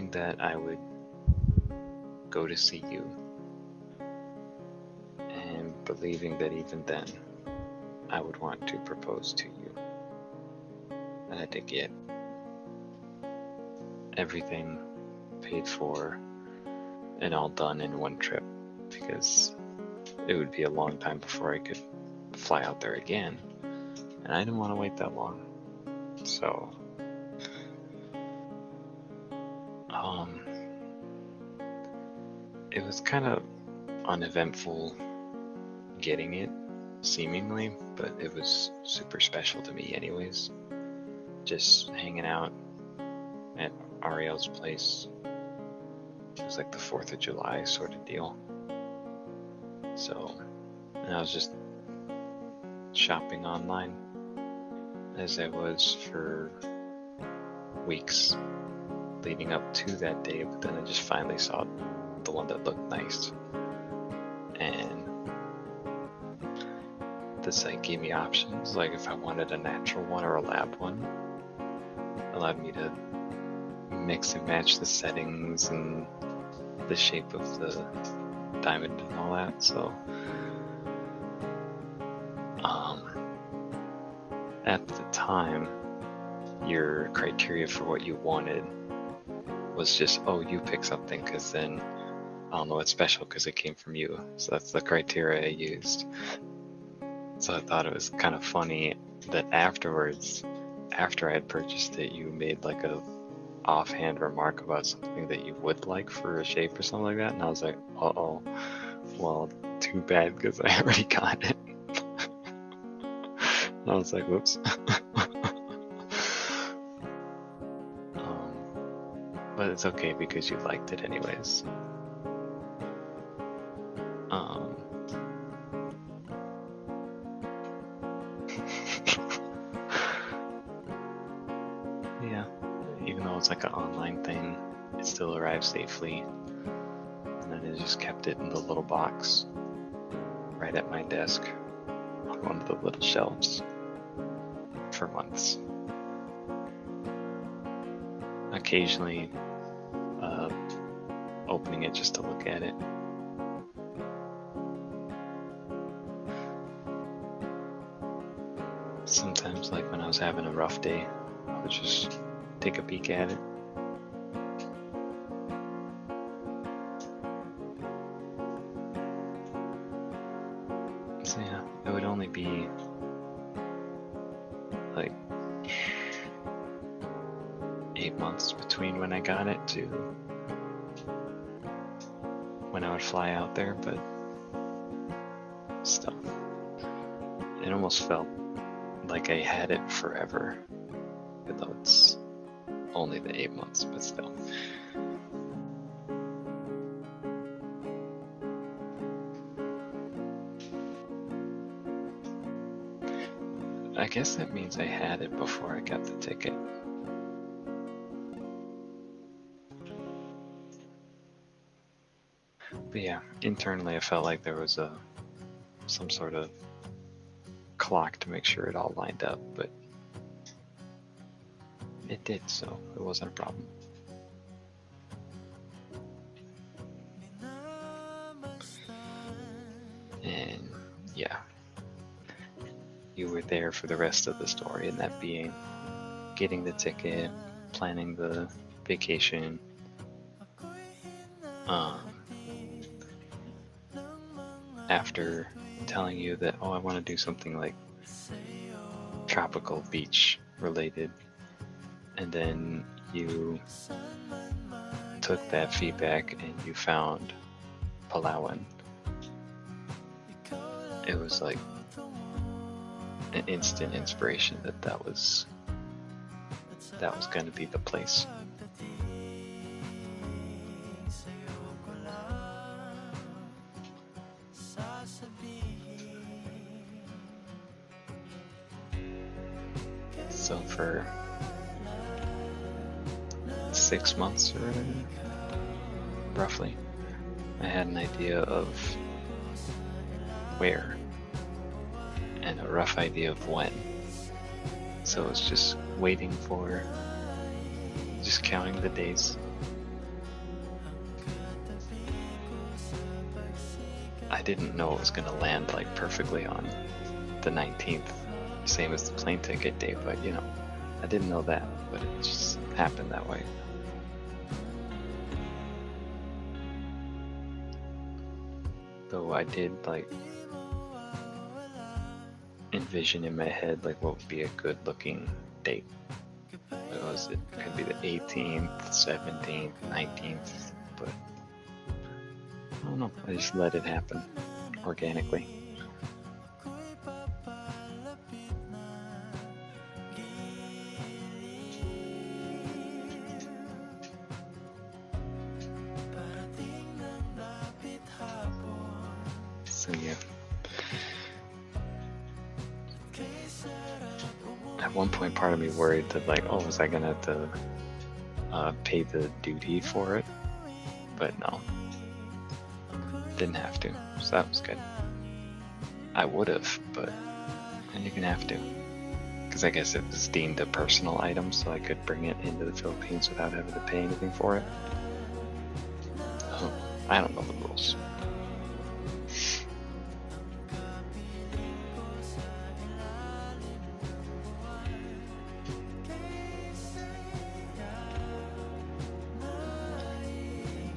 knowing that I would go to see you, and believing that even then I would want to propose to you. I had to get everything paid for and all done in one trip, because it would be a long time before I could fly out there again, and I didn't want to wait that long. So it was kind of uneventful getting it, seemingly, but it was super special to me anyways. Just hanging out at Ariel's place. It was like the 4th of July sort of deal. So, and I was just shopping online, as I was for weeks leading up to that day, but then I just finally saw the one that looked nice. And the site gave me options, like if I wanted a natural one or a lab one. Allowed me to mix and match the settings and the shape of the diamond and all that. So at the time, your criteria for what you wanted was just, oh, you pick something, because then I'll know it's special because it came from you. So that's the criteria I used. So I thought it was kind of funny that afterwards, after I had purchased it, you made like a offhand remark about something that you would like for a shape or something like that, and I was like, uh-oh, well, too bad, because I already got it. And I was like, whoops. But it's okay because you liked it anyways. Yeah, even though it's like an online thing, it still arrived safely. And then I just kept it in the little box right at my desk on one of the little shelves for months. Occasionally opening it just to look at it. Sometimes, like when I was having a rough day, I would just take a peek at it. So yeah, it would only be like 8 months between when I got it to when I would fly out there, but still, it almost felt like I had it forever, even though it's only the 8 months, but still. I guess that means I had it before I got the ticket. But yeah, internally I felt like there was some sort of clock to make sure it all lined up, but it did, so it wasn't a problem. And yeah, you were there for the rest of the story, and that being getting the ticket, planning the vacation, after telling you that, oh, I want to do something like tropical beach related, and then you took that feedback and you found Palawan. It was like an instant inspiration that was going to be the place. So for 6 months or roughly, I had an idea of where and a rough idea of when. So it's just waiting for, just counting the days didn't know it was gonna land like perfectly on the 19th, same as the plane ticket day, but you know, I didn't know that, but it just happened that way. Though I did like envision in my head like what would be a good looking date. What was it? Could be the 18th, 17th, 19th, but I don't know. I just let it happen organically. So yeah. At one point, part of me worried that like, oh, was I gonna have to pay the duty for it? But no, didn't have to, so that was good. I would have, but I didn't even have to, because I guess it was deemed a personal item, so I could bring it into the Philippines without having to pay anything for it. Oh, I don't know the rules.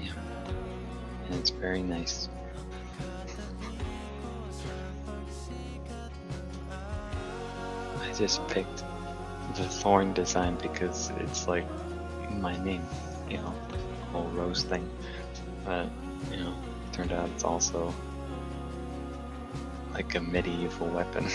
Yeah, and it's very nice. I just picked the thorn design because it's like my name, you know, whole rose thing. But, you know, turned out it's also like a medieval weapon.